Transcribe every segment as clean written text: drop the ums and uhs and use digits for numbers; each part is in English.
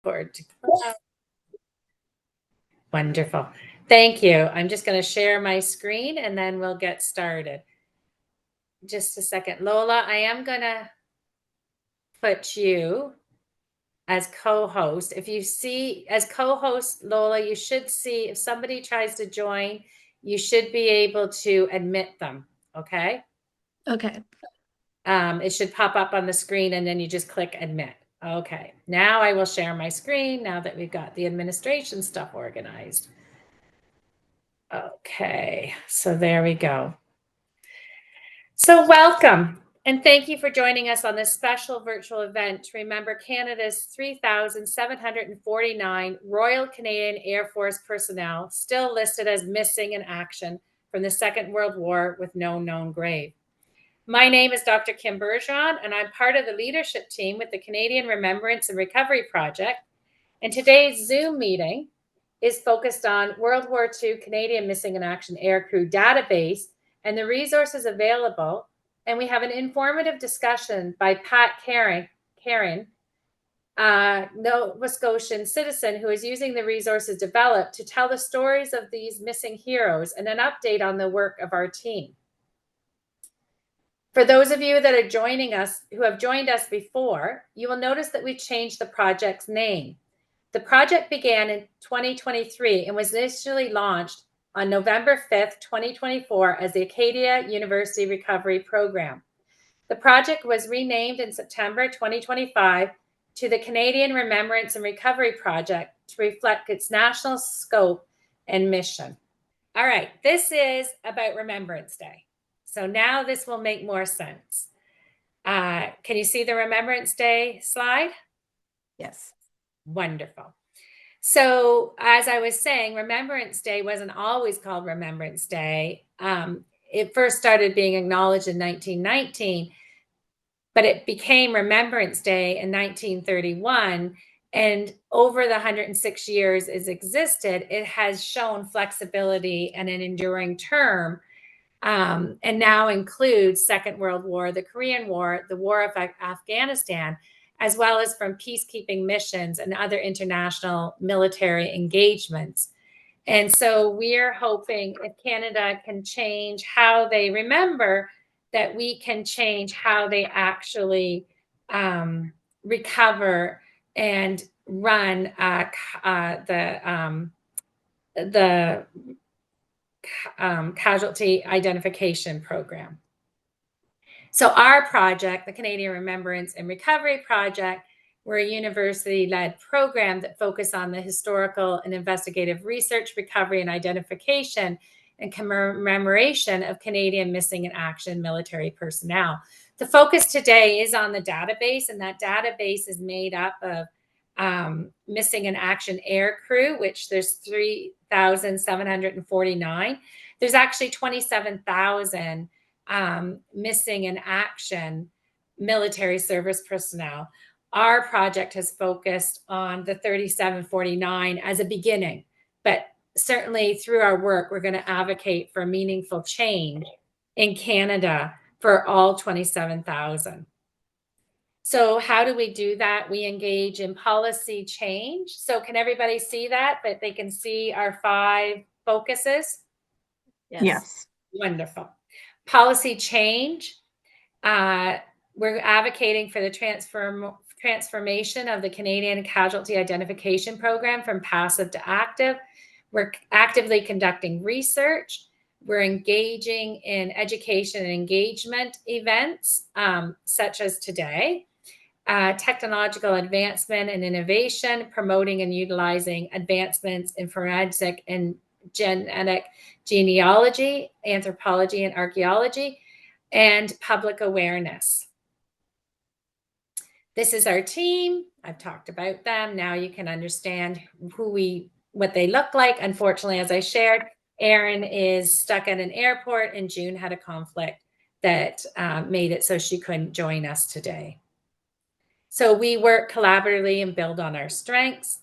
forward to. Wonderful. Thank you. I'm just going to share my screen and then we'll get started. Just a second. Lola, I am going to put you as co-host. If you see as co-host, Lola, you should see if somebody tries to join, you should be able to admit them. Okay. Okay. It should pop up on the screen and then you just click admit. Okay. Now I will share my screen now that we've got the administration stuff organized. Okay. So there we go. So welcome. And thank you for joining us on this special virtual event to remember Canada's 3,749 Royal Canadian Air Force personnel still listed as missing in action from the Second World War with no known grave. My name is Dr. Kim Bergeron, and I'm part of the leadership team with the Canadian Remembrance and Recovery Project. And today's Zoom meeting is focused on World War II Canadian Missing in Action Aircrew database and the resources available. And we have an informative discussion by Pat Carrigan, Nova Scotian citizen who is using the resources developed to tell the stories of these missing heroes and an update on the work of our team. For those of you that are joining us, who have joined us before, you will notice that we changed the project's name. The project began in 2023 and was initially launched on November 5th, 2024 as the Acadia University Recovery Program. The project was renamed in September 2025 to the Canadian Remembrance and Recovery Project to reflect its national scope and mission. All right, this is about Remembrance Day. So now this will make more sense. Can you see the Remembrance Day slide? Yes. Wonderful. So as I was saying, Remembrance Day wasn't always called Remembrance Day. It first started being acknowledged in 1919, but it became Remembrance Day in 1931. And over the 106 years it's existed, it has shown flexibility and an enduring term. And now includes Second World War, the Korean War, the War of Afghanistan, as well as from peacekeeping missions and other international military engagements. And so we're hoping if Canada can change how they remember, that we can change how they actually recover and run the casualty identification program. So our project, the Canadian Remembrance and Recovery Project, we're a university-led program that focuses on the historical and investigative research, recovery, and identification and commemoration of Canadian missing in action military personnel. The focus today is on the database, and that database is made up of missing in action air crew, which there's 3,749. There's actually 27,000 missing in action military service personnel. Our project has focused on the 3,749 as a beginning, but certainly through our work, we're going to advocate for meaningful change in Canada for all 27,000. So how do we do that? We engage in policy change. So can everybody see that they can see our 5 focuses? Yes. Wonderful. Policy change. We're advocating for the transformation of the Canadian Casualty Identification Program from passive to active. We're actively conducting research. We're engaging in education and engagement events, such as today. Technological advancement and innovation, promoting and utilizing advancements in forensic and genetic genealogy, anthropology and archaeology, and public awareness. This is our team. I've talked about them. Now you can understand what they look like. Unfortunately, as I shared, Erin is stuck at an airport and June had a conflict that made it so she couldn't join us today. So we work collaboratively and build on our strengths.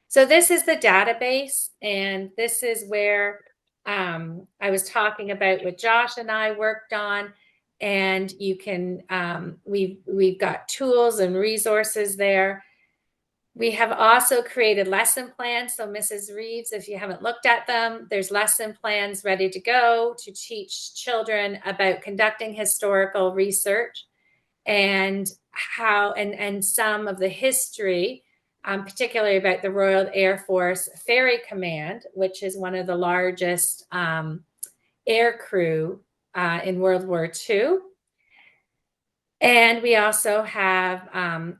So this is the database, and this is where I was talking about what Josh and I worked on. And you can, we've got tools and resources there. We have also created lesson plans. So Mrs. Reeves, if you haven't looked at them, there's lesson plans ready to go to teach children about conducting historical research and how, and some of the history, particularly about the Royal Air Force Ferry Command, which is one of the largest air crew in World War II. And we also have,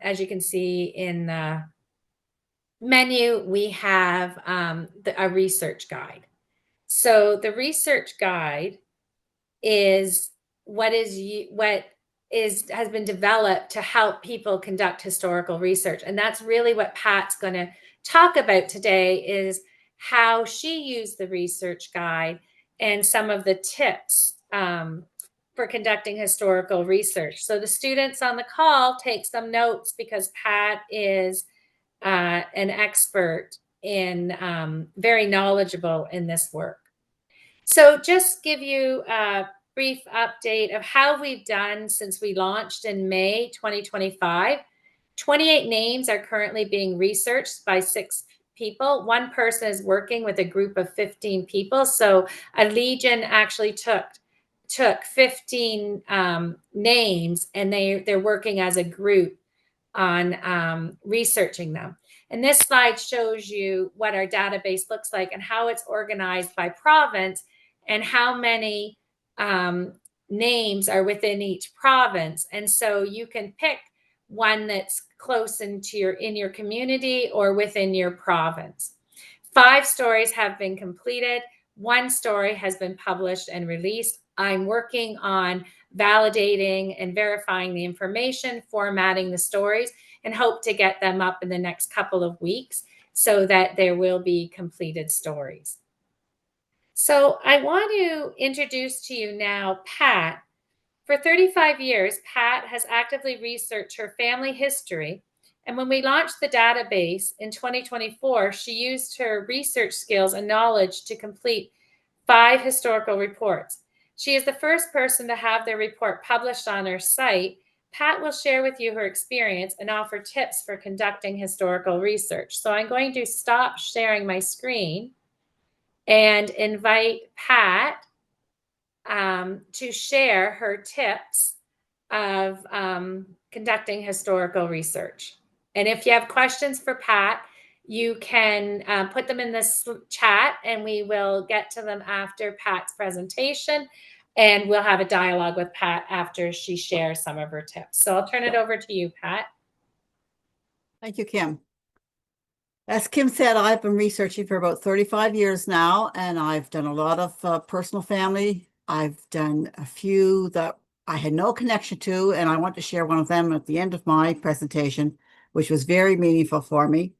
as you can see in the menu, we have a research guide. So the research guide is what has been developed to help people conduct historical research. And that's really what Pat's going to talk about today, is how she used the research guide and some of the tips for conducting historical research. So the students on the call take some notes, because Pat is an expert in very knowledgeable in this work. So just give you a brief update of how we've done since we launched in May 2025. 28 names are currently being researched by 6 people. One person is working with a group of 15 people. So a Legion actually took 15 names, and they're working as a group on researching them. And this slide shows you what our database looks like and how it's organized by province, and how many names are within each province. And so you can pick one that's close in your community or within your province. 5 stories have been completed. 1 story has been published and released. I'm working on validating and verifying the information, formatting the stories, and hope to get them up in the next couple of weeks so that there will be completed stories. So I want to introduce to you now Pat. For 35 years, Pat has actively researched her family history. And when we launched the database in 2024, she used her research skills and knowledge to complete 5 historical reports. She is the first person to have their report published on her site. Pat will share with you her experience and offer tips for conducting historical research. So I'm going to stop sharing my screen and invite Pat to share her tips of conducting historical research. And if you have questions for Pat, you can put them in this chat, and we will get to them after Pat's presentation. And we'll have a dialogue with Pat after she shares some of her tips. So I'll turn it over to you, Pat. Thank you, Kim. As Kim said, I've been researching for about 35 years now, and I've done a lot of personal family. I've done a few that I had no connection to, and I want to share one of them at the end of my presentation, which was very meaningful for me.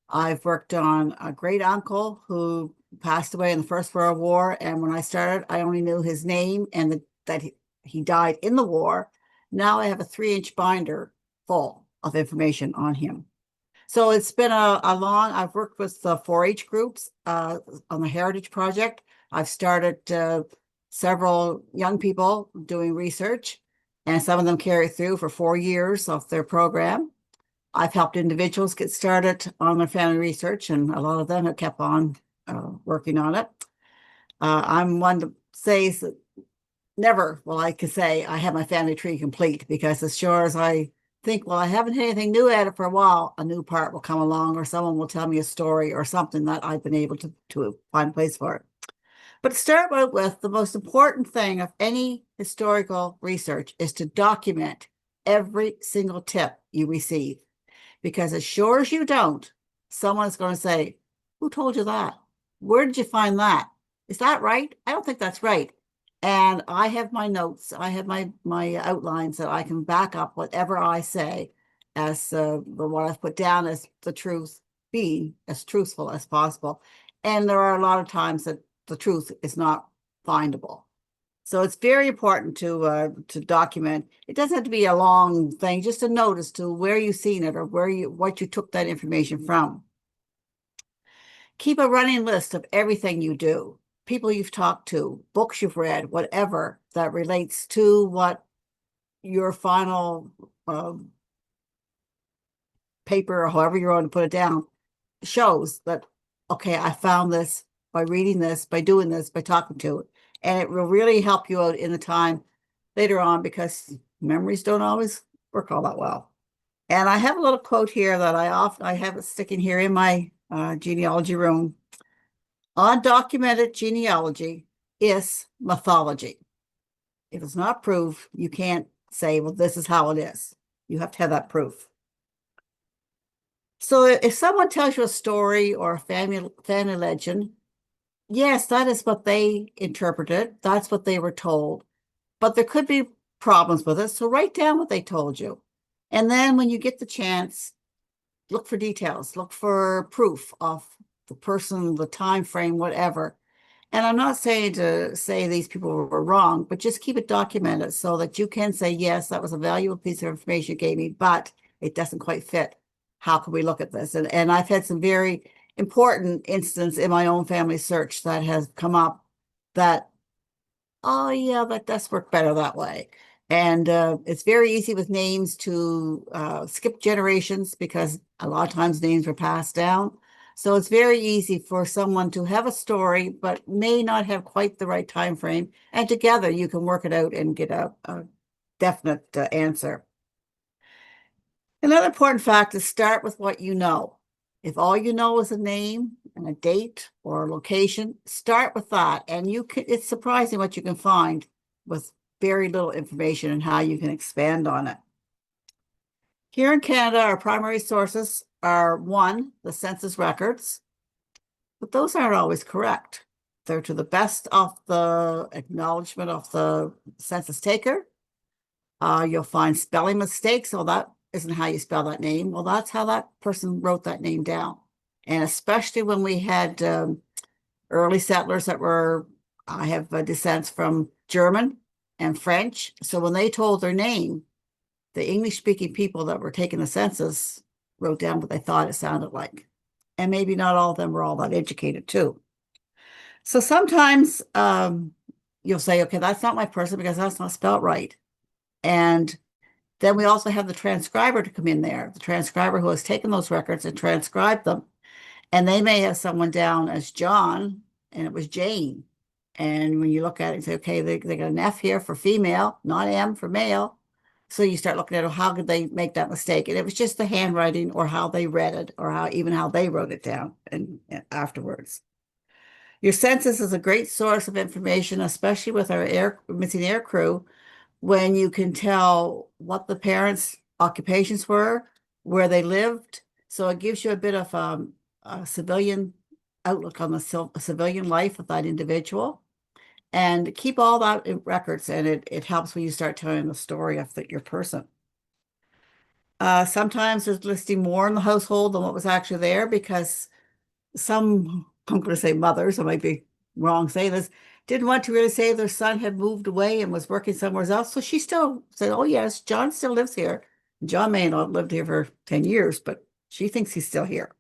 I've worked on a great uncle who passed away in the First World War, and when I started, I only knew his name and that he died in the war. Now I have a 3-inch binder full of information on him. So it's been I've worked with the 4-H groups on the Heritage Project. I've started several young people doing research, and some of them carry through for 4 years of their program. I've helped individuals get started on their family research, and a lot of them have kept on working on it. I'm one to say that never will I could say I have my family tree complete, because as sure as I think, well, I haven't had anything new at it for a while, a new part will come along, or someone will tell me a story or something that I've been able to find a place for it. But to start with, the most important thing of any historical research is to document every single tip you receive. Because as sure as you don't, someone's going to say, who told you that? Where did you find that? Is that right? I don't think that's right. And I have my notes, I have my outlines that I can back up whatever I say as what I've put down as the truth, being as truthful as possible. And there are a lot of times that the truth is not findable. So it's very important to document. It doesn't have to be a long thing, just a note as to where you've seen it or what you took that information from. Keep a running list of everything you do, people you've talked to, books you've read, whatever that relates to what your final paper or however you're going to put it down, shows that, okay, I found this by reading this, by doing this, by talking to it. And it will really help you out in the time later on, because memories don't always work all that well. And I have a little quote here that I have it sticking here in my genealogy room. Undocumented genealogy is mythology. If it's not proof, you can't say, well, this is how it is. You have to have that proof. So if someone tells you a story or a family legend, yes, that is what they interpreted. That's what they were told. But there could be problems with it. So write down what they told you. And then when you get the chance, look for details, look for proof of the person, the time frame, whatever. And I'm not saying to say these people were wrong, but just keep it documented so that you can say, yes, that was a valuable piece of information you gave me, but it doesn't quite fit. How can we look at this? And I've had some very important instances in my own family search that has come up that, oh yeah, that does work better that way. And it's very easy with names to skip generations, because a lot of times names were passed down. So it's very easy for someone to have a story, but may not have quite the right time frame. And together you can work it out and get a definite answer. Another important fact is start with what you know. If all you know is a name and a date or a location, start with that. And it's surprising what you can find with very little information and how you can expand on it. Here in Canada, our primary sources are, one, the census records, but those aren't always correct. They're to the best of the acknowledgement of the census taker. You'll find spelling mistakes. Oh, that isn't how you spell that name. Well, that's how that person wrote that name down. And especially when we had early settlers that were, I have descents from German and French. So when they told their name, the English-speaking people that were taking the census wrote down what they thought it sounded like. And maybe not all of them were all that educated too. So sometimes you'll say, okay, that's not my person because that's not spelled right. And then we also have the transcriber to come in there, the transcriber who has taken those records and transcribed them. And they may have someone down as John, and it was Jane. And when you look at it and say, okay, they got an F here for female, not M for male. So you start looking at, how could they make that mistake? And it was just the handwriting or how they read it, or even how they wrote it down and afterwards. Your census is a great source of information, especially with our missing air crew, when you can tell what the parents' occupations were, where they lived. So it gives you a bit of a civilian outlook on the civilian life of that individual. And keep all that in records, and it helps when you start telling the story of your person. Sometimes there's listing more in the household than what was actually there, because some, I'm going to say mothers, I might be wrong saying this, didn't want to really say their son had moved away and was working somewhere else. So she still said, oh yes, John still lives here. John may not have lived here for 10 years, but she thinks he's still here.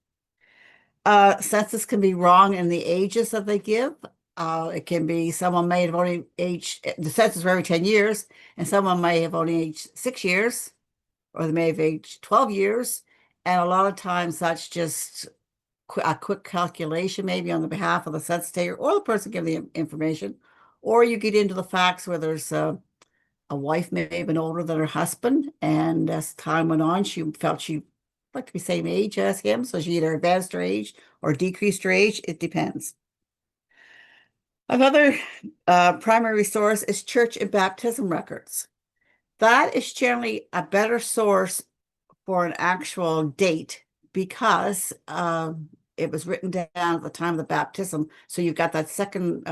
Census can be wrong in the ages that they give. It can be someone may have only aged, the census for every 10 years, and someone may have only aged 6 years, or they may have aged 12 years. And a lot of times that's just a quick calculation, maybe on the behalf of the census taker or the person giving the information. Or you get into the facts where there's a wife may have been older than her husband, and as time went on, she felt she'd like to be same age as him, so she either advanced her age or decreased her age. It depends. Another primary source is church and baptism records. That is generally a better source for an actual date, because it was written down at the time of the baptism. So you've got that second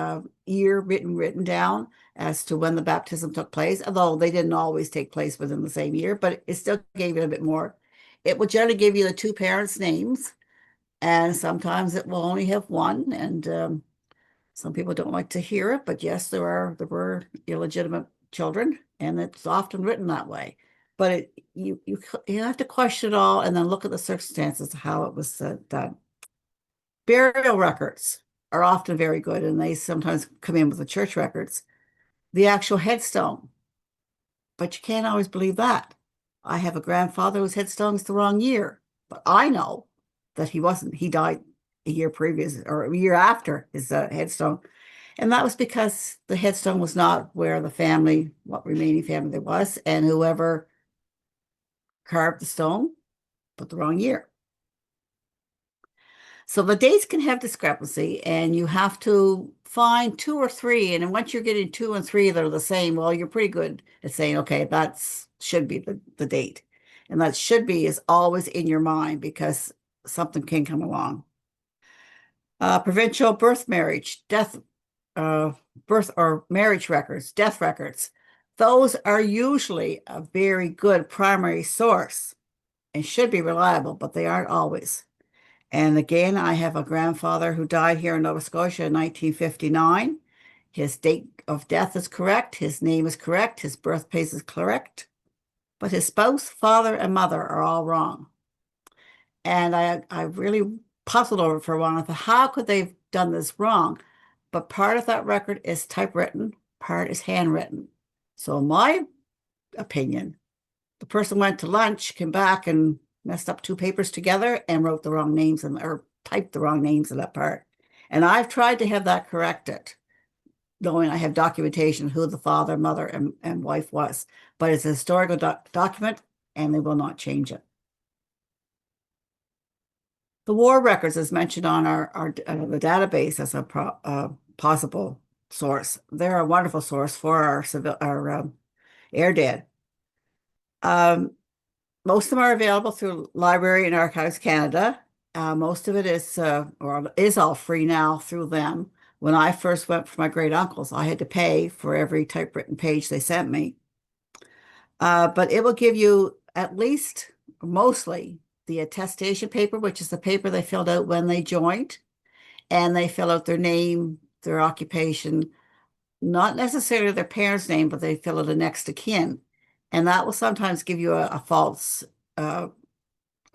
year written down as to when the baptism took place, although they didn't always take place within the same year, but it still gave you a bit more. It will generally give you the two parents' names, and sometimes it will only have one. And some people don't like to hear it, but yes, there were illegitimate children, and it's often written that way. But you have to question it all and then look at the circumstances of how it was done. Burial records are often very good, and they sometimes come in with the church records. The actual headstone, but you can't always believe that. I have a grandfather whose headstone is the wrong year. But I know that he wasn't. He died a year previous or a year after his headstone. And that was because the headstone was not where the family, what remaining family there was, and whoever carved the stone put the wrong year. So the dates can have discrepancy, and you have to find 2 or 3. And then once you're getting 2 and 3 that are the same, well, you're pretty good at saying, okay, that's should be the date. And that should be is always in your mind because something can come along. Provincial birth marriage, death, birth or marriage records, death records. Those are usually a very good primary source and should be reliable, but they aren't always. And again, I have a grandfather who died here in Nova Scotia in 1959. His date of death is correct. His name is correct. His birthplace is correct. But his spouse, father, and mother are all wrong. And I really puzzled over it for a while. I thought, how could they have done this wrong? But part of that record is typewritten, part is handwritten. So in my opinion, the person went to lunch, came back and messed up 2 papers together and wrote the wrong names or typed the wrong names in that part. And I've tried to have that corrected, knowing I have documentation who the father, mother, and wife was. But it's a historical document and they will not change it. The war records is mentioned on the database as a possible source. They're a wonderful source for our air dead. Most of them are available through Library and Archives Canada. Most of it is all free now through them. When I first went for my great uncles, I had to pay for every typewritten page they sent me. But it will give you at least, mostly, the attestation paper, which is the paper they filled out when they joined. And they fill out their name, their occupation, not necessarily their parents' name, but they fill out a next of kin. And that will sometimes give you a false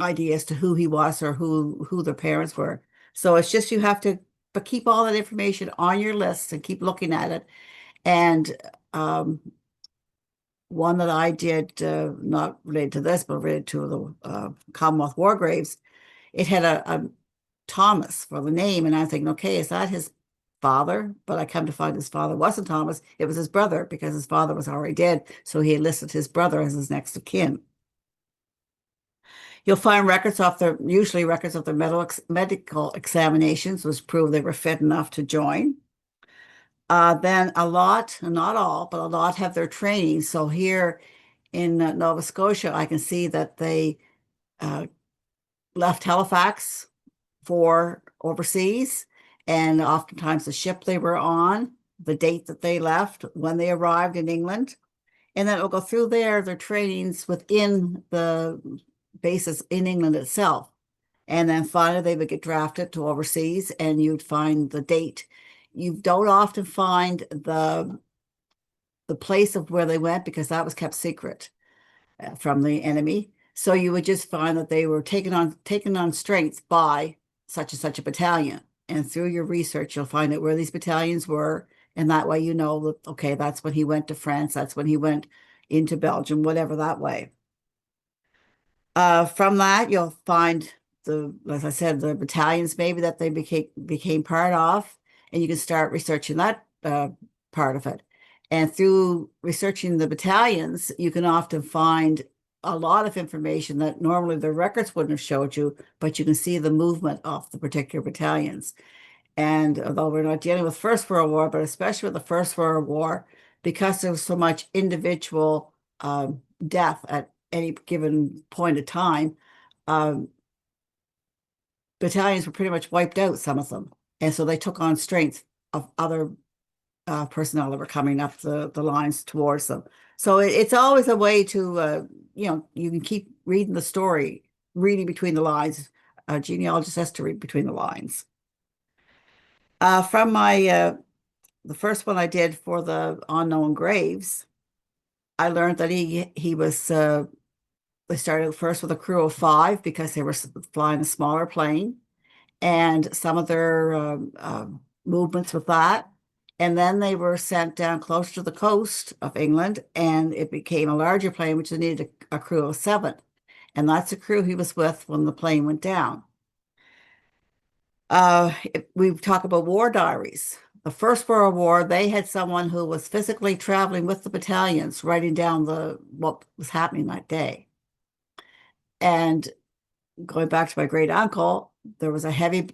idea as to who he was or who their parents were. So it's just you have to but keep all that information on your list and keep looking at it. And one that I did, not related to this, but related to the Commonwealth War Graves, it had a Thomas for the name. And I'm thinking, okay, is that his father? But I come to find his father wasn't Thomas. It was his brother because his father was already dead. So he had listed his brother as his next of kin. You'll find records usually records of their medical examinations, which prove they were fit enough to join. Then a lot, not all, but a lot have their training. So here in Nova Scotia, I can see that they left Halifax for overseas, and oftentimes the ship they were on, the date that they left, when they arrived in England. And then it'll go through their trainings within the bases in England itself. And then finally they would get drafted to overseas and you'd find the date. You don't often find the place of where they went because that was kept secret from the enemy. So you would just find that they were taken on strength by such and such a battalion. And through your research, you'll find out where these battalions were. And that way, you know, that, okay, that's when he went to France. That's when he went into Belgium, whatever that way. From that, you'll find as I said, the battalions maybe that they became part of, and you can start researching that part of it. And through researching the battalions, you can often find a lot of information that normally the records wouldn't have showed you, but you can see the movement of the particular battalions. And although we're not dealing with First World War, but especially with the First World War, because there was so much individual death at any given point of time, battalions were pretty much wiped out, some of them. And so they took on strength of other personnel that were coming up the lines towards them. So it's always a way to, you can keep reading the story, reading between the lines. A genealogist has to read between the lines. From the first one I did for the unknown graves, I learned that he was, they started first with a crew of 5 because they were flying a smaller plane, and some of their movements with that. And then they were sent down close to the coast of England, and it became a larger plane, which needed a crew of 7. And that's the crew he was with when the plane went down. We talk about war diaries. The First World War, they had someone who was physically traveling with the battalions, writing down what was happening that day. And going back to my great uncle, there was a heavy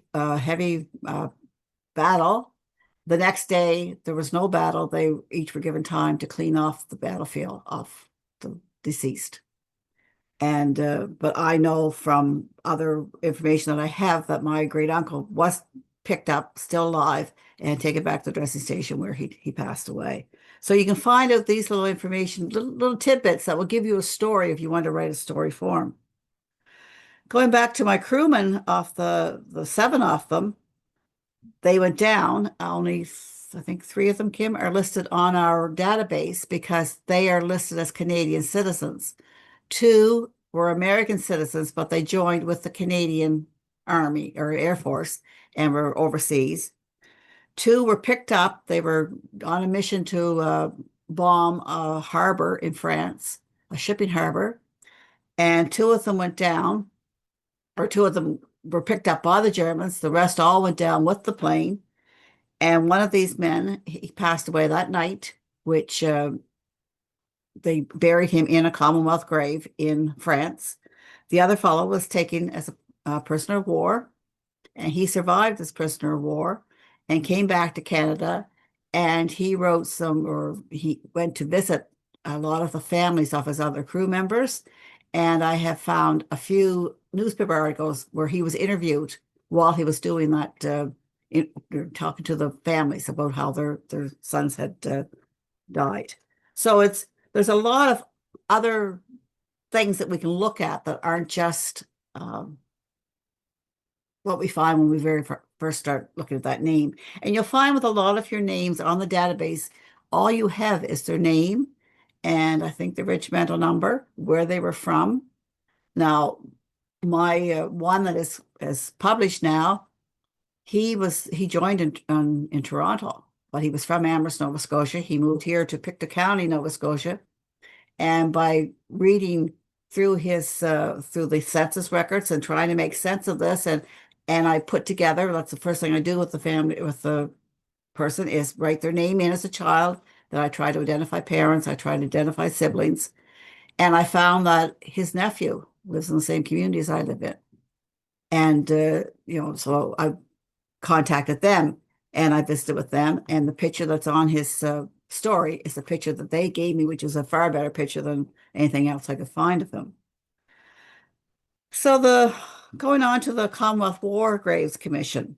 battle. The next day, there was no battle. They each were given time to clean off the battlefield of the deceased. And but I know from other information that I have that my great uncle was picked up, still alive, and taken back to the dressing station where he passed away. So you can find out these little information, little tidbits that will give you a story if you want to write a story for them. Going back to my crewmen, off the 7 of them, they went down. Only, I think 3 of them, Kim, are listed on our database because they are listed as Canadian citizens. 2 were American citizens, but they joined with the Canadian Army or Air Force and were overseas. 2 were picked up. They were on a mission to bomb a harbor in France, a shipping harbor, and 2 of them went down, or 2 of them were picked up by the Germans. The rest all went down with the plane. And one of these men, he passed away that night, which they buried him in a Commonwealth grave in France. The other fellow was taken as a prisoner of war, and he survived as prisoner of war and came back to Canada. And he he went to visit a lot of the families of his other crew members. And I have found a few newspaper articles where he was interviewed while he was doing that, talking to the families about how their sons had died. So there's a lot of other things that we can look at that aren't just what we find when we very first start looking at that name. And you'll find with a lot of your names on the database, all you have is their name and I think the regimental number, where they were from. Now, my one that is published now, he joined in Toronto, but he was from Amherst, Nova Scotia. He moved here to Pictou County, Nova Scotia. And by reading through through the census records and trying to make sense of this, and I put together, that's the first thing I do with the family, with the person, is write their name in as a child. Then I try to identify parents, I try to identify siblings. And I found that his nephew lives in the same community as I live in. And, so I contacted them and I visited with them. And the picture that's on his story is the picture that they gave me, which is a far better picture than anything else I could find of him. So going on to the Commonwealth War Graves Commission,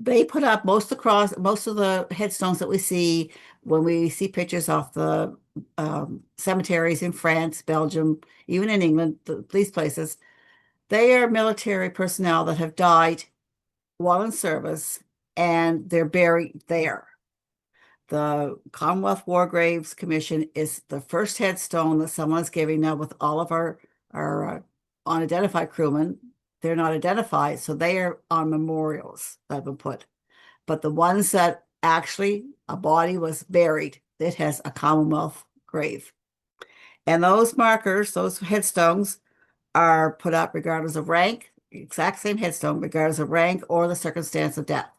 they put up most of the headstones that we see when we see pictures of the cemeteries in France, Belgium, even in England, these places. They are military personnel that have died while in service, and they're buried there. The Commonwealth War Graves Commission is the first headstone that someone's giving now with all of our unidentified crewmen. They're not identified, so they are on memorials that have been put. But the ones that actually a body was buried, it has a Commonwealth grave. And those markers, those headstones, are put up regardless of rank, exact same headstone, regardless of rank or the circumstance of death.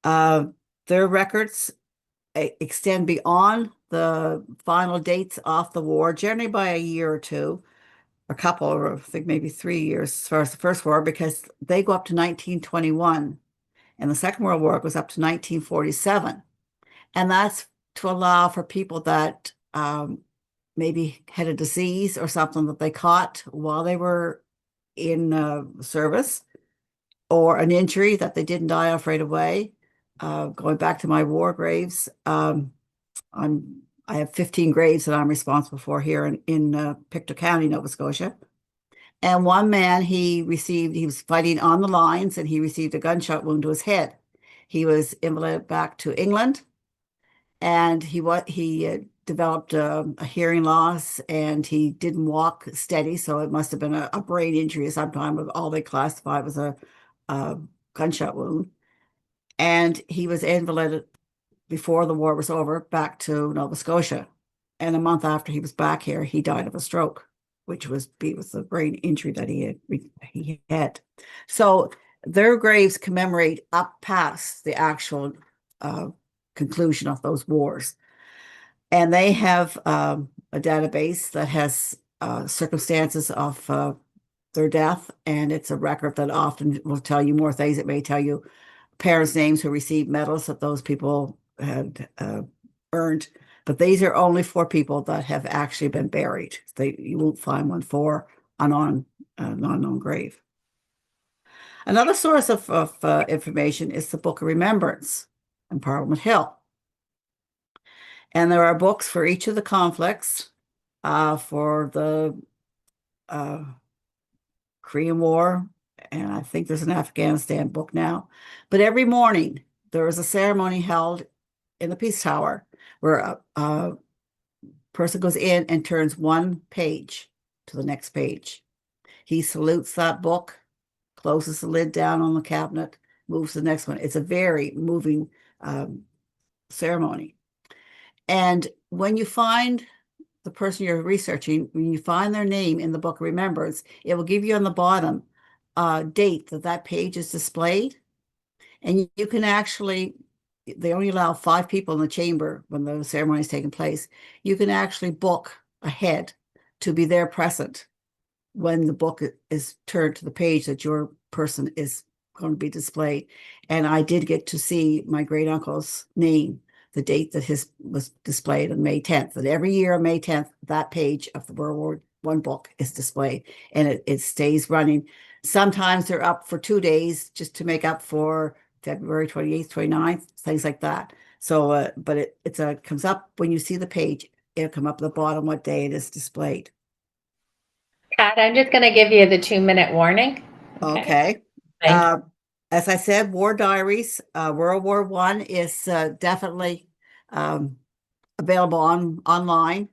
Their records extend beyond the final dates of the war, generally by a year or two, a couple, or I think maybe 3 years as far as the First War, because they go up to 1921, and the Second World War goes up to 1947. And that's to allow for people that maybe had a disease or something that they caught while they were in service, or an injury that they didn't die of right away. Going back to my war graves, I have 15 graves that I'm responsible for here in Pictou County, Nova Scotia. And one man, he was fighting on the lines and he received a gunshot wound to his head. He was invalided back to England, and he developed a hearing loss and he didn't walk steady. So it must have been a brain injury sometime, but all they classified was a gunshot wound. And he was invalided before the war was over back to Nova Scotia. And a month after he was back here, he died of a stroke, which was the brain injury that he had. So their graves commemorate up past the actual conclusion of those wars. And they have a database that has circumstances of their death, and it's a record that often will tell you more things. It may tell you parents' names who received medals that those people had earned, but these are only for people that have actually been buried. You won't find one for an unknown grave. Another source of information is the Book of Remembrance in Parliament Hill. And there are books for each of the conflicts, for the Korean War, and I think there's an Afghanistan book now. But every morning there is a ceremony held in the Peace Tower where a person goes in and turns one page to the next page. He salutes that book, closes the lid down on the cabinet, moves to the next one. It's a very moving ceremony. And when you find the person you're researching, when you find their name in the Book of Remembrance, it will give you on the bottom date that page is displayed. And you can actually, they only allow 5 people in the chamber when the ceremony is taking place. You can actually book ahead to be there present when the book is turned to the page that your person is going to be displayed. And I did get to see my great uncle's name, the date that his was displayed on May 10th. And every year on May 10th, that page of the World War I book is displayed, and it stays running. Sometimes they're up for 2 days just to make up for February 28th, 29th, things like that. So, but it comes up when you see the page, it'll come up at the bottom what day it is displayed. Pat, I'm just going to give you the 2-minute warning. Okay. As I said, War Diaries, World War I is definitely available online.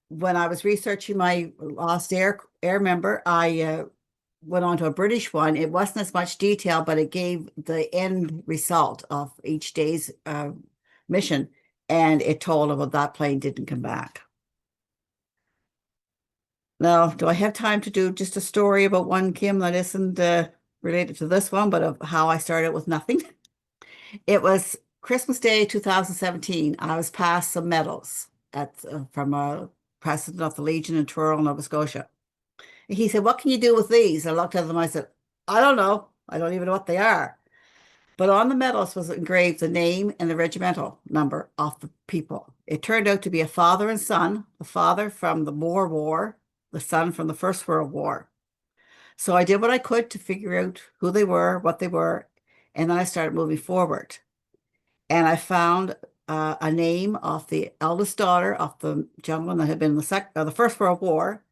When I was researching my lost air member, I went on to a British one. It wasn't as much detail, but it gave the end result of each day's mission, and it told about that plane didn't come back. Now, do I have time to do just a story about one, Kim, that isn't related to this one, but of how I started with nothing? It was Christmas Day 2017. I was passed some medals from a president of the Legion in Truro, Nova Scotia. And he said, "What can you do with these?" I looked at them. I said, "I don't know. I don't even know what they are." But on the medals was engraved the name and the regimental number of the people. It turned out to be a father and son, the father from the Boer War, the son from the First World War. So I did what I could to figure out who they were, what they were, and then I started moving forward. And I found a name of the eldest daughter of the gentleman that had been in the First World War,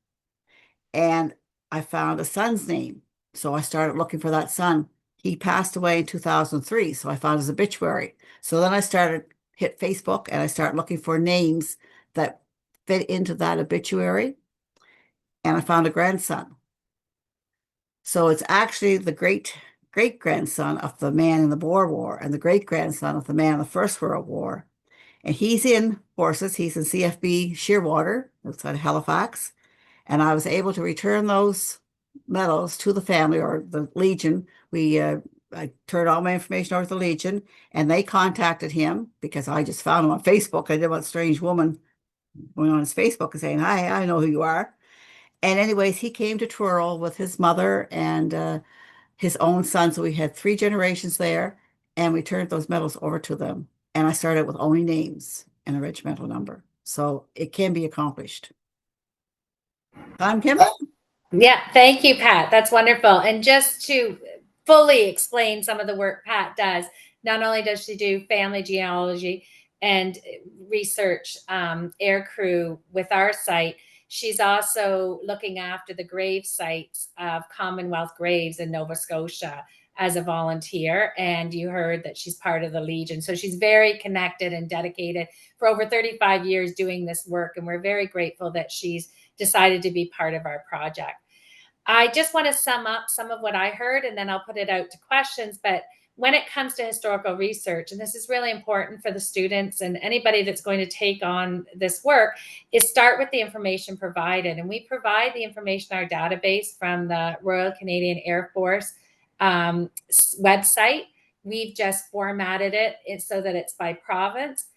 and I found a son's name. So I started looking for that son. He passed away in 2003, so I found his obituary. So then I hit Facebook, and I started looking for names that fit into that obituary, and I found a grandson. So it's actually the great-grandson of the man in the Boer War and the great-grandson of the man in the First World War. And he's in horses. He's in CFB Shearwater outside of Halifax. And I was able to return those medals to the family or the Legion. I turned all my information over to the Legion, and they contacted him because I just found him on Facebook. I did what strange woman going on his Facebook and saying, "Hi, I know who you are." And anyways, he came to Truro with his mother and his own son. So we had 3 generations there, and we turned those medals over to them. And I started with only names and a regimental number. So it can be accomplished. I'm Kim. Yeah, thank you, Pat. That's wonderful. And just to fully explain some of the work Pat does, not only does she do family genealogy and research Aircrew with our site, she's also looking after the grave sites of Commonwealth graves in Nova Scotia as a volunteer. And you heard that she's part of the Legion. So she's very connected and dedicated for over 35 years doing this work. And we're very grateful that she's decided to be part of our project. I just want to sum up some of what I heard, and then I'll put it out to questions. But when it comes to historical research, and this is really important for the students and anybody that's going to take on this work, is start with the information provided. And we provide the information in our database from the Royal Canadian Air Force website. We've just formatted it so that it's by province.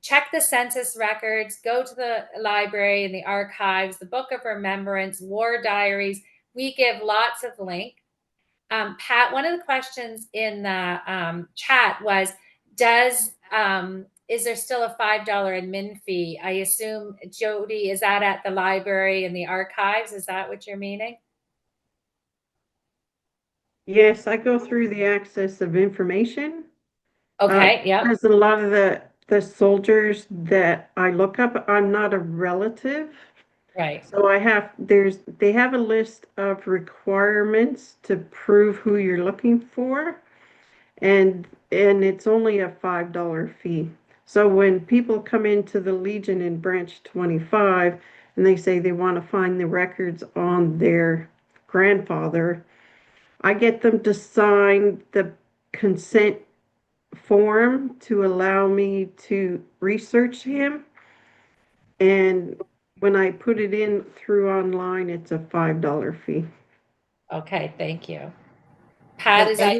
Check the census records, go to the library and the archives, the Book of Remembrance, war diaries. We give lots of links. Pat, one of the questions in the chat was, is there still a $5 admin fee? I assume, Jody, is that at the library and the archives? Is that what you're meaning? Yes, I go through the access of information. Okay, yeah. Because a lot of the soldiers that I look up, I'm not a relative. Right. So they have a list of requirements to prove who you're looking for, and it's only a $5 fee. So when people come into the Legion in branch 25 and they say they want to find the records on their grandfather, I get them to sign the consent form to allow me to research him. And when I put it in through online, it's a $5 fee. Okay, thank you. Pat, But is that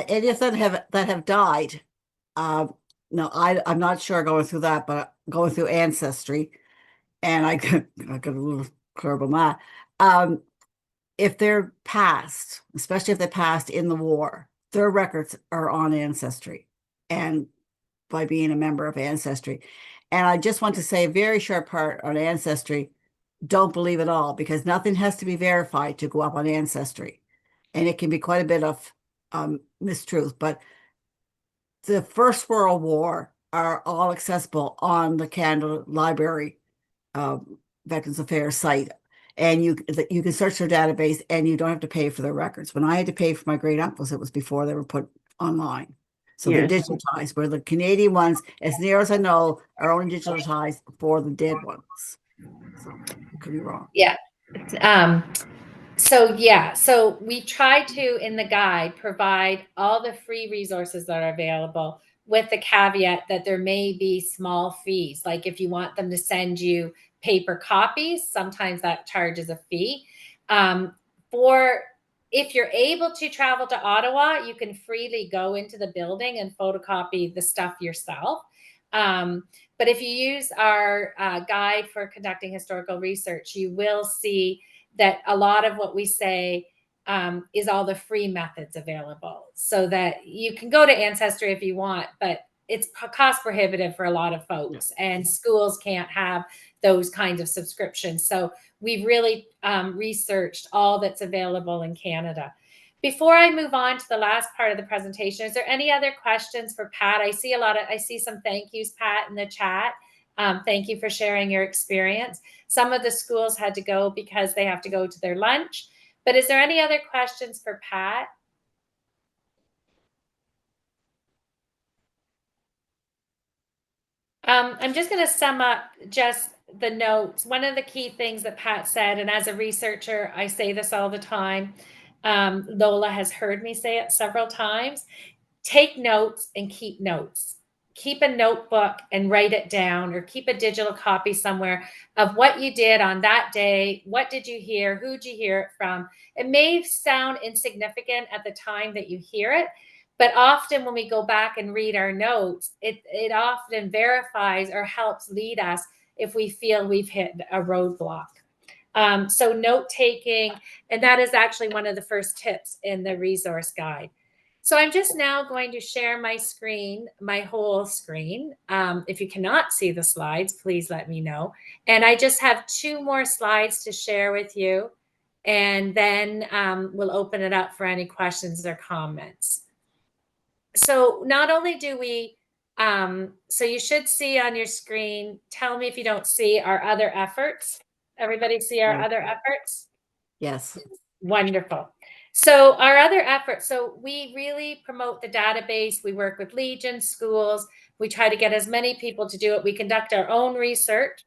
any of them that have died? No, I'm not sure going through that, but going through Ancestry, and I got a little curb on that. If they're passed, especially if they passed in the war, their records are on Ancestry, and by being a member of Ancestry. And I just want to say a very short part on Ancestry. Don't believe it all, because nothing has to be verified to go up on Ancestry. And it can be quite a bit of mistruth. But the First World War are all accessible on the Canada Library Veterans Affairs site. And you can search their database, and you don't have to pay for their records. When I had to pay for my great uncles, it was before they were put online. So they're digitized, where the Canadian ones, as near as I know, are only digitized for the dead ones. So I could be wrong. Yeah. So we try to, in the guide, provide all the free resources that are available, with the caveat that there may be small fees. Like if you want them to send you paper copies, sometimes that charges a fee. If you're able to travel to Ottawa, you can freely go into the building and photocopy the stuff yourself. But if you use our guide for conducting historical research, you will see that a lot of what we say is all the free methods available, so that you can go to Ancestry if you want, but it's cost prohibitive for a lot of folks, and schools can't have those kinds of subscriptions. So we've really researched all that's available in Canada. Before I move on to the last part of the presentation, is there any other questions for Pat? I see some thank yous, Pat, in the chat. Thank you for sharing your experience. Some of the schools had to go because they have to go to their lunch. But is there any other questions for Pat? I'm just going to sum up just the notes. One of the key things that Pat said, and as a researcher, I say this all the time. Lola has heard me say it several times. Take notes and keep notes. Keep a notebook and write it down, or keep a digital copy somewhere of what you did on that day. What did you hear? Who'd you hear it from? It may sound insignificant at the time that you hear it, but often when we go back and read our notes, it often verifies or helps lead us if we feel we've hit a roadblock. So note taking, and that is actually one of the first tips in the resource guide. So I'm just now going to share my screen, my whole screen. If you cannot see the slides, please let me know. And I just have 2 more slides to share with you, and then we'll open it up for any questions or comments. So not only do we, so you should see on your screen, tell me if you don't see our other efforts. Everybody see our other efforts? Yes. Wonderful. So our other efforts, so we really promote the database. We work with Legion, schools. We try to get as many people to do it. We conduct our own research.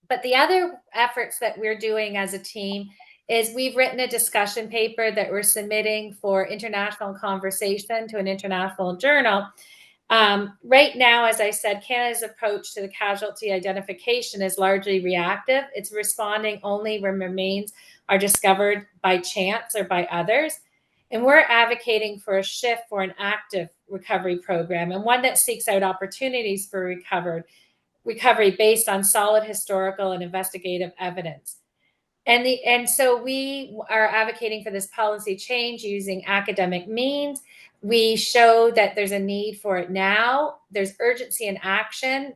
But the other efforts that we're doing as a team is we've written a discussion paper that we're submitting for international conversation to an international journal. Right now, as I said, Canada's approach to the casualty identification is largely reactive. It's responding only when remains are discovered by chance or by others. And we're advocating for a shift for an active recovery program, and one that seeks out opportunities for recovery based on solid historical and investigative evidence. And so we are advocating for this policy change using academic means. We show that there's a need for it now. There's urgency in action,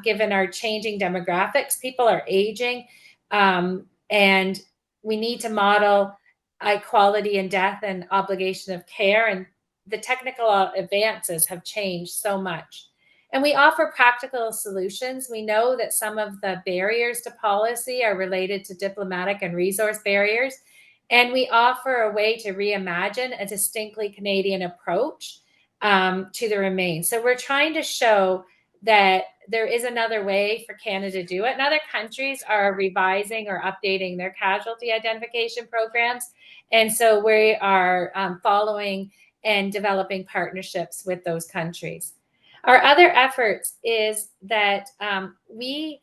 given our changing demographics. People are aging, and we need to model equality in death and obligation of care. And the technical advances have changed so much. And we offer practical solutions. We know that some of the barriers to policy are related to diplomatic and resource barriers. And we offer a way to reimagine a distinctly Canadian approach to the remains. So we're trying to show that there is another way for Canada to do it. And other countries are revising or updating their casualty identification programs. And so we are following and developing partnerships with those countries. Our other efforts is that we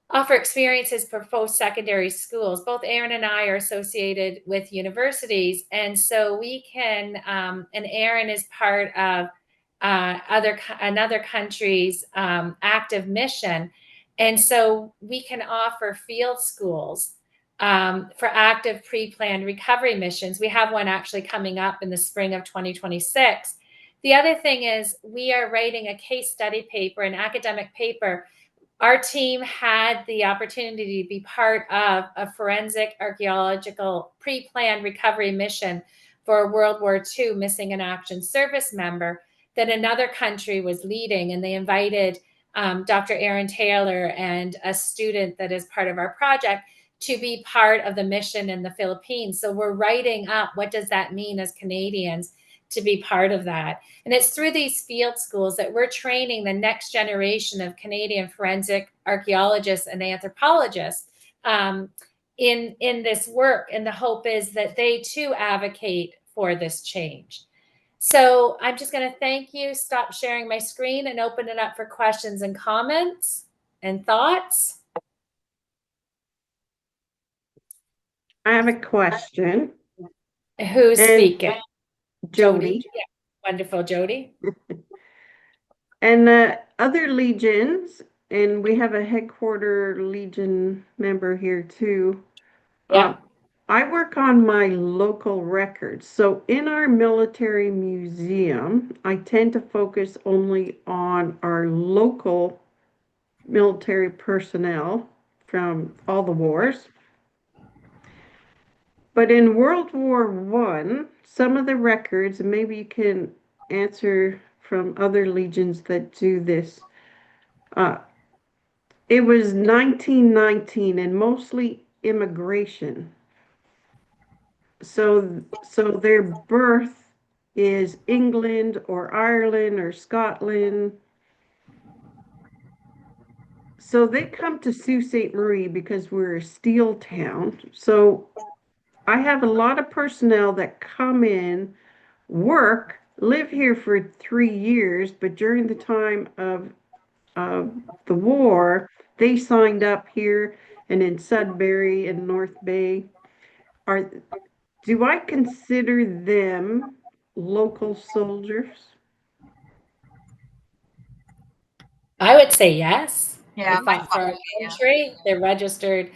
offer experiences for post-secondary schools. Both Aaron and I are associated with universities. And so we can, and Aaron is part of another country's active mission. And so we can offer field schools for active pre-planned recovery missions. We have one actually coming up in the spring of 2026. The other thing is we are writing a case study paper, an academic paper. Our team had the opportunity to be part of a forensic archaeological pre-planned recovery mission for a World War II missing in action service member that another country was leading. And they invited Dr. Aaron Taylor and a student that is part of our project to be part of the mission in the Philippines. So we're writing up, what does that mean as Canadians to be part of that? And it's through these field schools that we're training the next generation of Canadian forensic archaeologists and anthropologists in this work. And the hope is that they too advocate for this change. So I'm just going to thank you, stop sharing my screen, and open it up for questions and comments and thoughts. I have a question. Who's speaking? Jody. Yeah. Wonderful, Jody. And other legions, and we have a headquarter legion member here too. Yeah. I work on my local records. So in our military museum, I tend to focus only on our local military personnel from all the wars. But in World War I, some of the records, and maybe you can answer from other legions that do this, it was 1919 and mostly immigration. So their birth is England or Ireland or Scotland. So they come to Sault Ste. Marie because we're a steel town. So I have a lot of personnel that come in, work, live here for 3 years, but during the time of the war, they signed up here and in Sudbury and North Bay. Do I consider them local soldiers? I would say yes. Yeah, They fought for our country. They're registered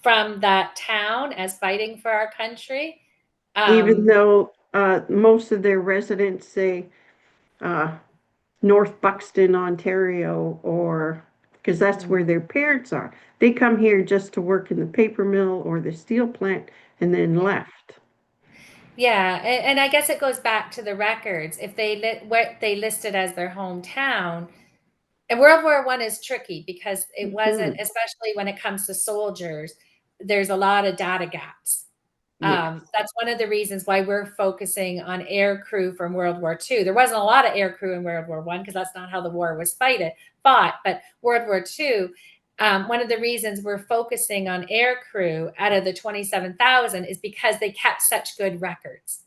from that town as fighting for our country. Even though most of their residents say North Buxton, Ontario, or because that's where their parents are. They come here just to work in the paper mill or the steel plant and then left. Yeah, and I guess it goes back to the records. If what they listed as their hometown, and World War I is tricky because it wasn't, especially when it comes to soldiers, there's a lot of data gaps. Yes. That's one of the reasons why we're focusing on aircrew from World War II. There wasn't a lot of aircrew in World War I because that's not how the war was fought. But World War II, one of the reasons we're focusing on Aircrew out of the 27,000 is because they kept such good records.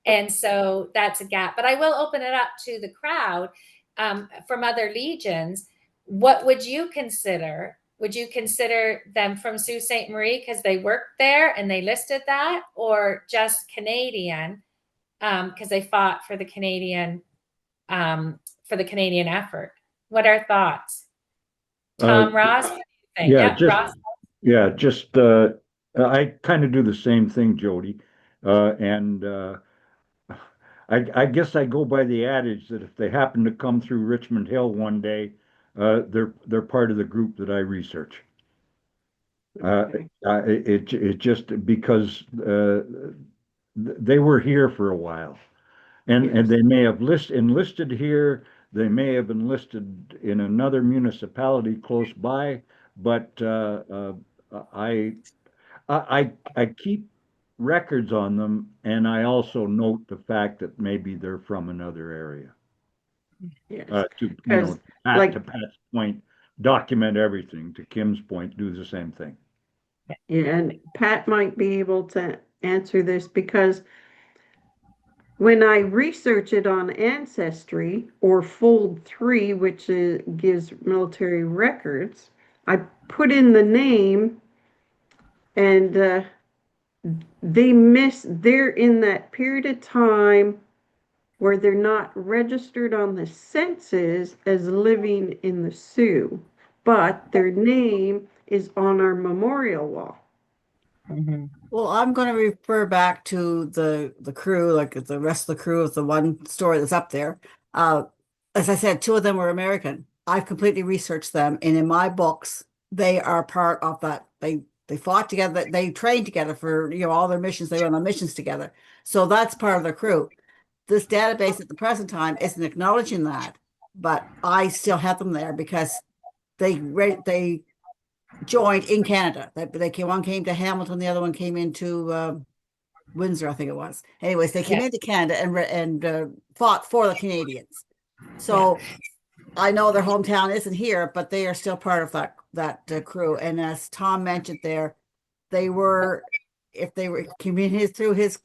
And so that's a gap. But I will open it up to the crowd from other legions. What would you consider? Would you consider them from Sault Ste. Marie because they worked there and they listed that, or just Canadian because they fought for the Canadian effort? What are thoughts? Tom, Ross, what do you think? Yeah, Yep, Ross. Yeah, just I kind of do the same thing, Jody, and I guess I go by the adage that if they happen to come through Richmond Hill one day, they're part of the group that I research. It just because they were here for a while, and they may have enlisted here. They may have enlisted in another municipality close by, but I keep records on them, and I also note the fact that maybe they're from another area. Yes. To like- to Pat's point, document everything. To Kim's point, do the same thing. Yeah, and Pat might be able to answer this because when I research it on Ancestry or Fold 3, which gives military records, I put in the name and they're in that period of time where they're not registered on the census as living in the Sioux, but their name is on our memorial wall. Mm-hmm. Well, I'm going to refer back to the crew, like the rest of the crew of the one story that's up there. As I said, 2 of them were American. I've completely researched them, and in my books, they are part of that. They fought together. They trained together for all their missions. They went on missions together. So that's part of the crew. This database at the present time isn't acknowledging that, but I still have them there because they joined in Canada. One came to Hamilton, the other one came into Windsor, I think it was. Anyways, they came into Canada and fought for the Canadians. So I know their hometown isn't here, but they are still part of that crew. And as Tom mentioned there, if they were communicated through his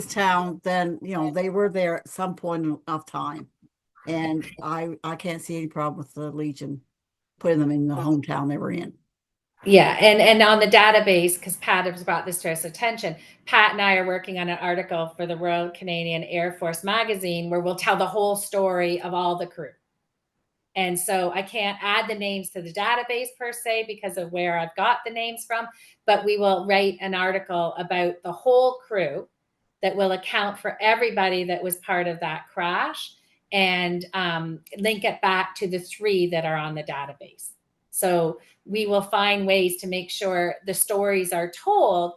town, then they were there at some point of time. And I can't see any problem with the Legion putting them in the hometown they were in. Yeah, and on the database, because Pat has brought this to us attention, Pat and I are working on an article for the Royal Canadian Air Force magazine where we'll tell the whole story of all the crew. And so I can't add the names to the database per se because of where I've got the names from, but we will write an article about the whole crew that will account for everybody that was part of that crash and link it back to the 3 that are on the database. So we will find ways to make sure the stories are told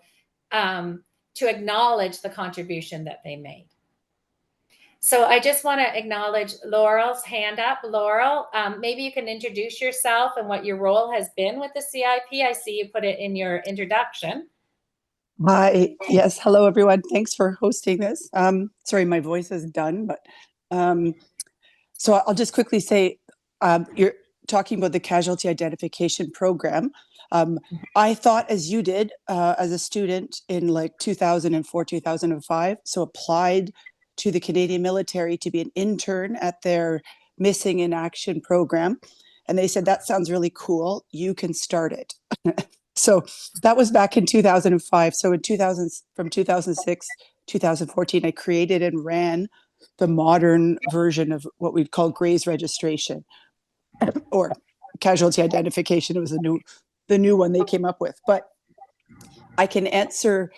to acknowledge the contribution that they made. So I just want to acknowledge Laurel's hand up. Laurel, maybe you can introduce yourself and what your role has been with the CIP. I see you put it in your introduction. Hi. Yes. Hello, everyone. Thanks for hosting this. Sorry, my voice is done, but so I'll just quickly say, you're talking about the casualty identification program. I thought as you did as a student in like 2004, 2005, so applied to the Canadian military to be an intern at their Missing in Action program. And they said, that sounds really cool. You can start it. So that was back in 2005. So in from 2006, 2014, I created and ran the modern version of what we'd call Gray's registration or casualty identification. It was the new one they came up with. But I can answer,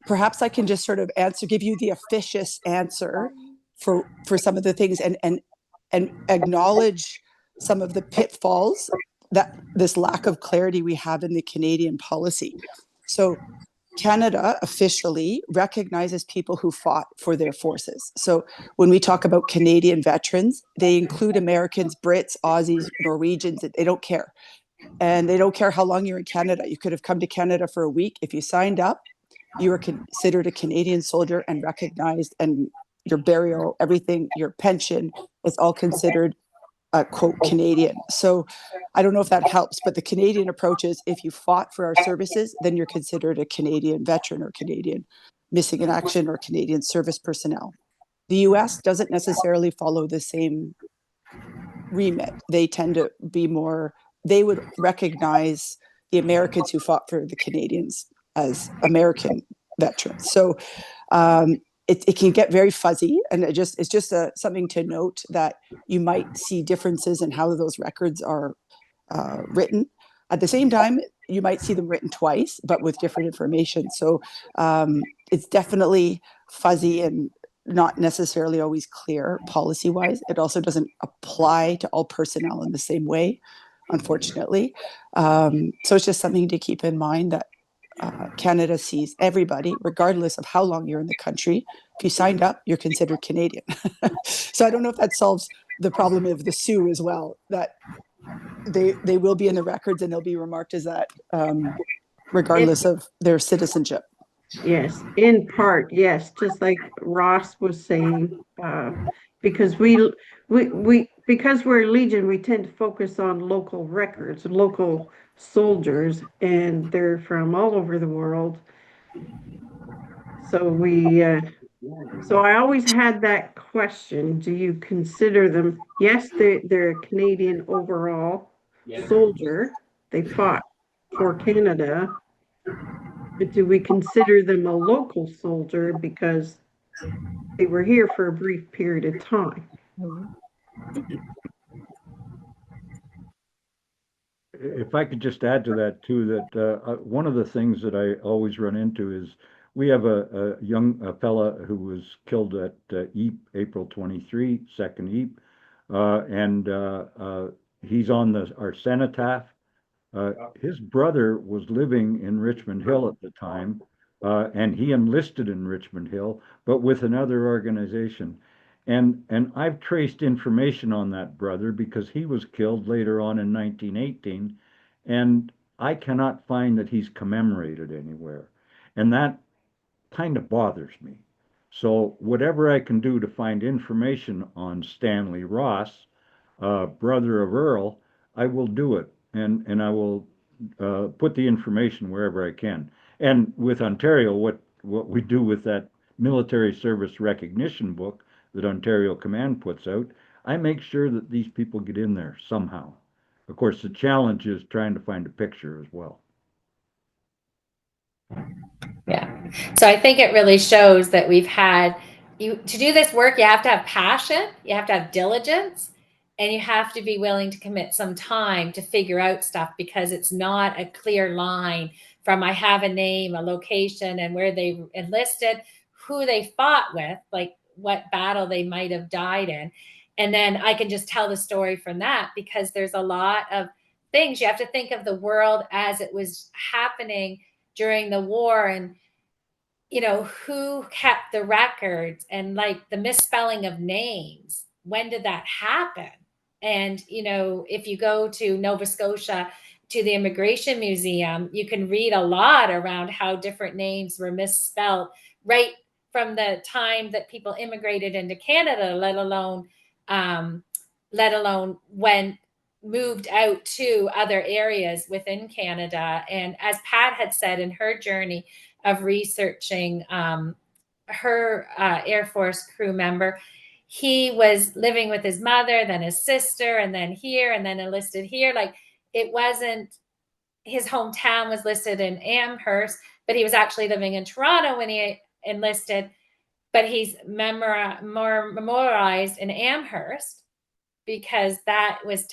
perhaps I can just sort of give you the officious answer for some of the things and acknowledge some of the pitfalls that this lack of clarity we have in the Canadian policy. So Canada officially recognizes people who fought for their forces. So when we talk about Canadian veterans, they include Americans, Brits, Aussies, Norwegians. They don't care. And they don't care how long you're in Canada. You could have come to Canada for a week. If you signed up, you were considered a Canadian soldier and recognized, and your burial, everything, your pension is all considered quote Canadian. So I don't know if that helps, but the Canadian approach is if you fought for our services, then you're considered a Canadian veteran or Canadian missing in action or Canadian service personnel. The US doesn't necessarily follow the same remit. They tend to be more, they would recognize the Americans who fought for the Canadians as American veterans. So it can get very fuzzy, and it's just something to note that you might see differences in how those records are written. At the same time, you might see them written twice, but with different information. So it's definitely fuzzy and not necessarily always clear policy-wise. It also doesn't apply to all personnel in the same way, unfortunately. So it's just something to keep in mind that Canada sees everybody, regardless of how long you're in the country. If you signed up, you're considered Canadian. So I don't know if that solves the problem of the Sioux as well, that they will be in the records and they'll be remarked as that, regardless of their citizenship. Yes, in part, yes, just like Ross was saying, because because we're Legion, we tend to focus on local records, local soldiers, and they're from all over the world. So so I always had that question: do you consider them? Yes, they're a Canadian overall soldier. They fought for Canada. But do we consider them a local soldier because they were here for a brief period of time? If I could just add to that too, that one of the things that I always run into is we have a young fella who was killed at EAP, April 23, 2nd EAP, and he's on our cenotaph. His brother was living in Richmond Hill at the time, and he enlisted in Richmond Hill, but with another organization. And I've traced information on that brother because he was killed later on in 1918, and I cannot find that he's commemorated anywhere. And that kind of bothers me. So whatever I can do to find information on Stanley Ross, brother of Earl, I will do it, and I will put the information wherever I can. And with Ontario, what we do with that military service recognition book that Ontario Command puts out, I make sure that these people get in there somehow. Of course, the challenge is trying to find a picture as well. Yeah. So I think it really shows that we've had to do this work, you have to have passion, you have to have diligence, and you have to be willing to commit some time to figure out stuff, because it's not a clear line from I have a name, a location, and where they enlisted, who they fought with, like what battle they might have died in. And then I can just tell the story from that, because there's a lot of things. You have to think of the world as it was happening during the war, and who kept the records, and like the misspelling of names, when did that happen? And if you go to Nova Scotia to the Immigration Museum, you can read a lot around how different names were misspelled right from the time that people immigrated into Canada, let alone when moved out to other areas within Canada. And as Pat had said in her journey of researching her Air Force crew member, he was living with his mother, then his sister, and then here, and then enlisted here. Like, it wasn't, his hometown was listed in Amherst, but he was actually living in Toronto when he enlisted, but he's memorialized in Amherst because that is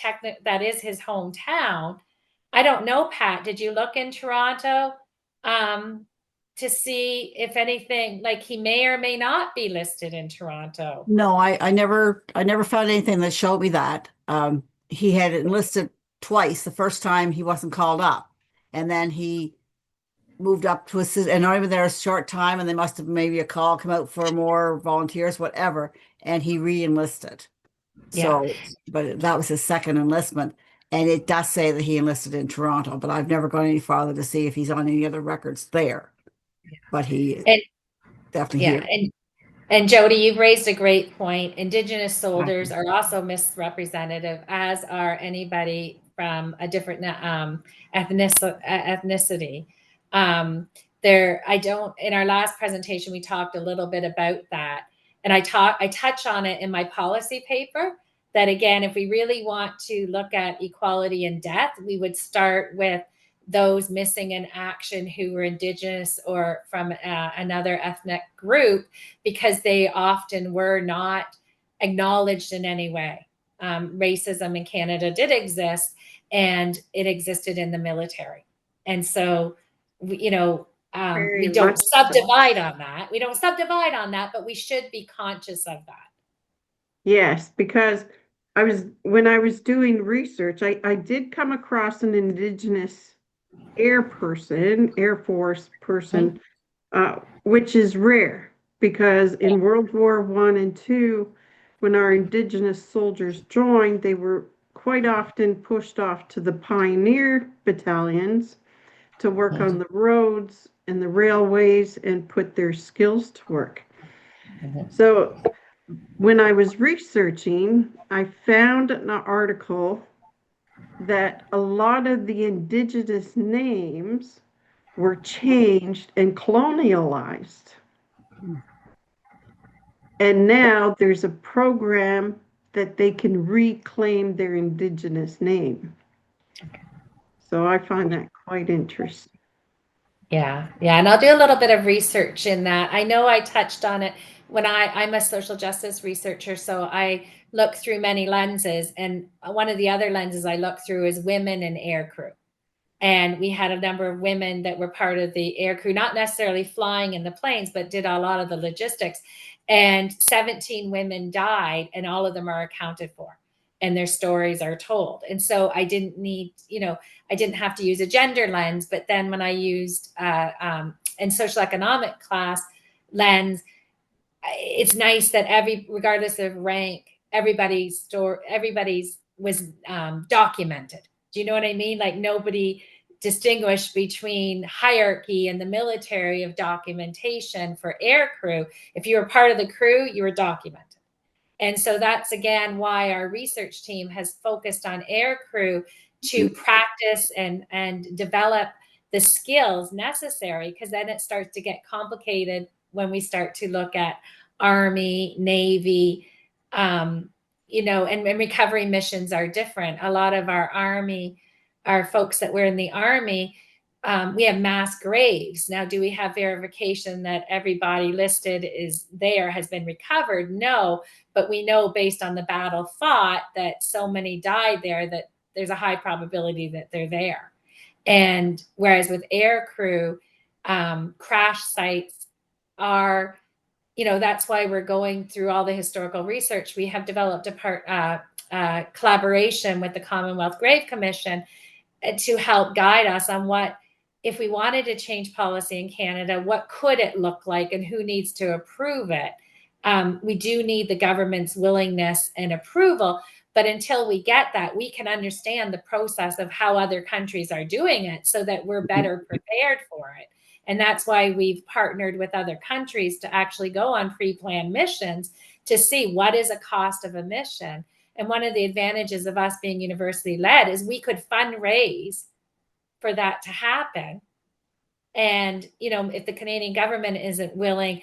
his hometown. I don't know, Pat, did you look in Toronto to see if anything, like he may or may not be listed in Toronto? No, I never found anything that showed me that. He had enlisted twice. The first time he wasn't called up, and then he moved up to assist, and not even there a short time, and they must have maybe a call come out for more volunteers, whatever, and he re-enlisted. So, but that was his second enlistment, and it does say that he enlisted in Toronto, but I've never gone any farther to see if he's on any other records there. But he definitely here. And Jody, you've raised a great point. Indigenous soldiers are also misrepresentative, as are anybody from a different ethnicity. In our last presentation, we talked a little bit about that. And I touch on it in my policy paper, that again, if we really want to look at equality in death, we would start with those missing in action who were Indigenous or from another ethnic group, because they often were not acknowledged in any way. Racism in Canada did exist, and it existed in the military. And so, we don't subdivide on that. We don't subdivide on that, but we should be conscious of that. Yes, because when I was doing research, I did come across an Indigenous Air Force person, which is rare, because in World War I and II, when our Indigenous soldiers joined, they were quite often pushed off to the pioneer battalions to work on the roads and the railways and put their skills to work. So when I was researching, I found an article that a lot of the Indigenous names were changed and colonialized. And now there's a program that they can reclaim their Indigenous name. So I find that quite interesting. Yeah. And I'll do a little bit of research in that. I know I touched on it when I'm a social justice researcher, so I look through many lenses. And one of the other lenses I look through is women in aircrew. And we had a number of women that were part of the aircrew, not necessarily flying in the planes, but did a lot of the logistics. And 17 women died, and all of them are accounted for, and their stories are told. And so I didn't need, I didn't have to use a gender lens. But then when I used in social economic class lens, it's nice that regardless of rank, everybody's was documented. Do you know what I mean? Like, nobody distinguished between hierarchy in the military of documentation for air crew. If you were part of the crew, you were documented. And so that's, again, why our research team has focused on air crew to practice and develop the skills necessary, because then it starts to get complicated when we start to look at Army, Navy, and recovery missions are different. A lot of our folks that were in the Army, we have mass graves. Now, do we have verification that everybody listed has been recovered? No, but we know based on the battle fought that so many died there that there's a high probability that they're there. And whereas with air crew, crash sites are, that's why we're going through all the historical research. We have developed a collaboration with the Commonwealth Grave Commission to help guide us on what, if we wanted to change policy in Canada, what could it look like and who needs to approve it? We do need the government's willingness and approval. But until we get that, we can understand the process of how other countries are doing it so that we're better prepared for it. And that's why we've partnered with other countries to actually go on pre-planned missions to see what is a cost of a mission. And one of the advantages of us being university led is we could fundraise for that to happen. And, if the Canadian government isn't willing,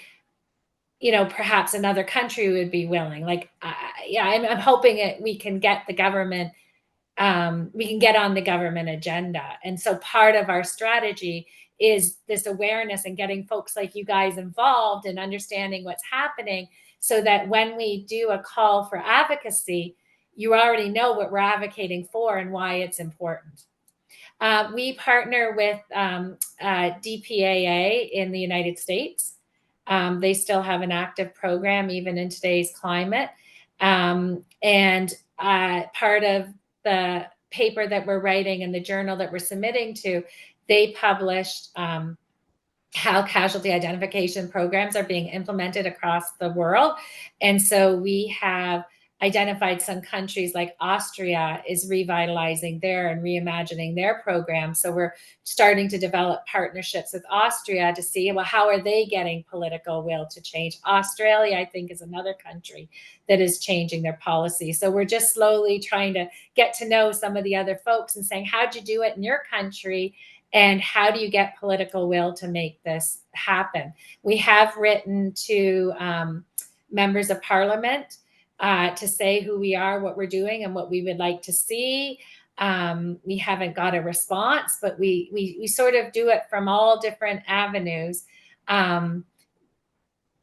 perhaps another country would be willing. I'm hoping we can get the government, we can get on the government agenda. And so part of our strategy is this awareness and getting folks like you guys involved and understanding what's happening, so that when we do a call for advocacy, you already know what we're advocating for and why it's important. We partner with DPAA in the United States. They still have an active program even in today's climate. And part of the paper that we're writing and the journal that we're submitting to, they published how casualty identification programs are being implemented across the world. And so we have identified some countries like Austria is revitalizing their and reimagining their program. So we're starting to develop partnerships with Austria to see, well, how are they getting political will to change? Australia, I think, is another country that is changing their policy. So we're just slowly trying to get to know some of the other folks and saying, how'd you do it in your country? And how do you get political will to make this happen? We have written to members of parliament to say who we are, what we're doing, and what we would like to see. We haven't got a response, but we sort of do it from all different avenues. And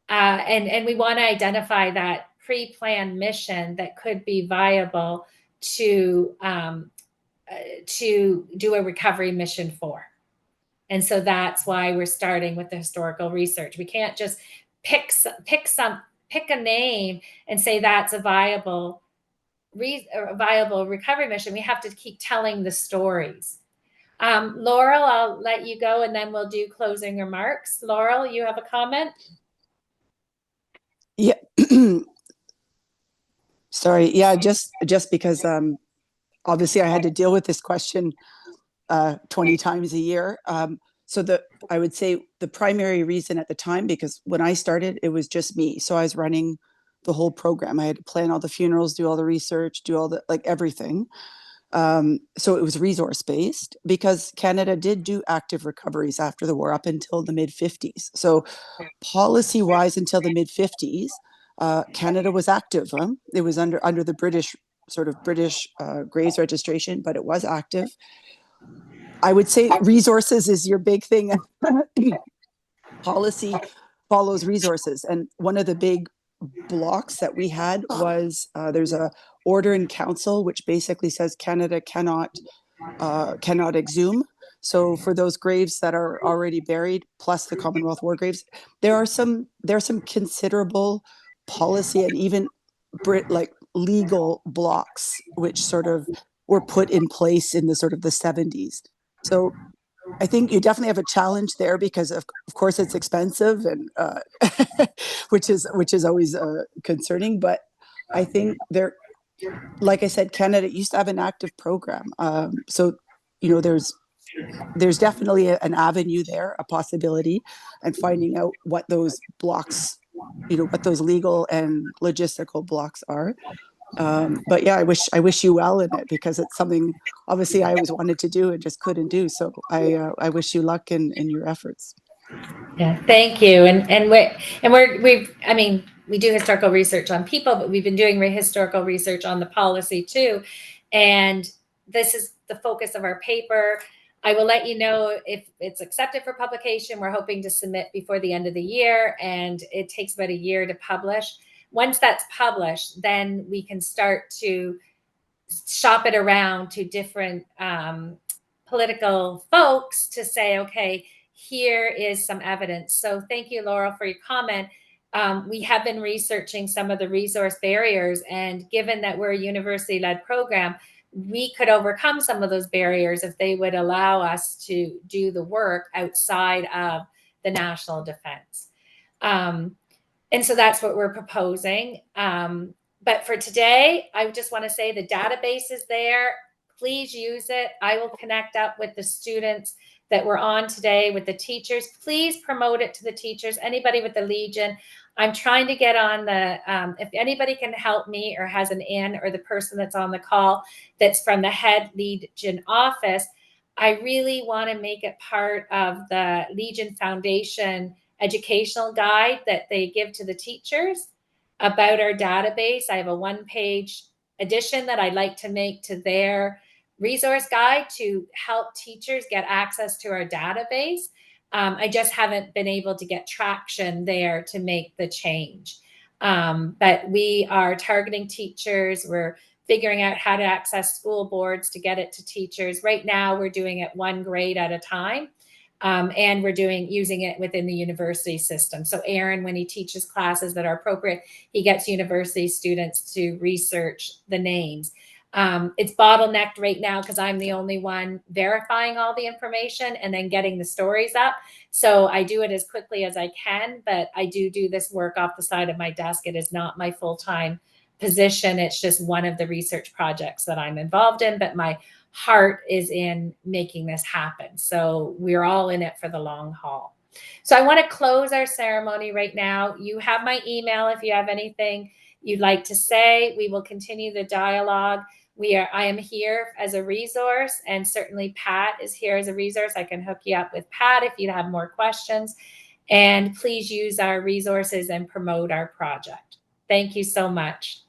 we want to identify that pre-planned mission that could be viable to do a recovery mission for. And so that's why we're starting with the historical research. We can't just pick a name and say that's a viable recovery mission. We have to keep telling the stories. Laurel, I'll let you go and then we'll do closing remarks. Laurel, you have a comment? Yeah. Sorry. Yeah, just because obviously I had to deal with this question 20 times a year. So I would say the primary reason at the time, because when I started, it was just me. So I was running the whole program. I had to plan all the funerals, do all the research, do all the, like, everything. So it was resource based, because Canada did do active recoveries after the war up until the mid 50s. So policy wise, until the mid 50s, Canada was active. It was under the British Graves registration, but it was active. I would say resources is your big thing. Policy follows resources. And one of the big blocks that we had was there's a order in council, which basically says Canada cannot exhume. So for those graves that are already buried, plus the Commonwealth war graves, there are some considerable policy and even legal blocks, which sort of were put in place in the sort of the 70s. So I think you definitely have a challenge there, because of course it's expensive, and which is always concerning. But I think like I said, Canada used to have an active program. So there's definitely an avenue there, a possibility, and finding out what those blocks, what those legal and logistical blocks are. But yeah, I wish you well in it, because it's something obviously I always wanted to do and just couldn't do. So I wish you luck in your efforts. Yeah, thank you. We do historical research on people, but we've been doing historical research on the policy too. And this is the focus of our paper. I will let you know if it's accepted for publication. We're hoping to submit before the end of the year, and it takes about a year to publish. Once that's published, then we can start to shop it around to different political folks to say, okay, here is some evidence. So thank you, Laurel, for your comment. We have been researching some of the resource barriers, and given that we're a university-led program, we could overcome some of those barriers if they would allow us to do the work outside of the national defense. And so that's what we're proposing. But for today, I just want to say the database is there. Please use it. I will connect up with the students that were on today, with the teachers. Please promote it to the teachers, anybody with the Legion. I'm trying to get on the, if anybody can help me or has an in, or the person that's on the call that's from the head Legion office, I really want to make it part of the Legion Foundation educational guide that they give to the teachers about our database. I have a one-page addition that I'd like to make to their resource guide to help teachers get access to our database. I just haven't been able to get traction there to make the change. But we are targeting teachers. We're figuring out how to access school boards to get it to teachers. Right now, we're doing it one grade at a time. And we're using it within the university system. So Aaron, when he teaches classes that are appropriate, he gets university students to research the names. It's bottlenecked right now because I'm the only one verifying all the information and then getting the stories up. So I do it as quickly as I can, but I do this work off the side of my desk. It is not my full-time position. It's just one of the research projects that I'm involved in, but my heart is in making this happen. So we're all in it for the long haul. So I want to close our ceremony right now. You have my email if you have anything you'd like to say. We will continue the dialogue. I am here as a resource, and certainly Pat is here as a resource. I can hook you up with Pat if you have more questions. And please use our resources and promote our project. Thank you so much.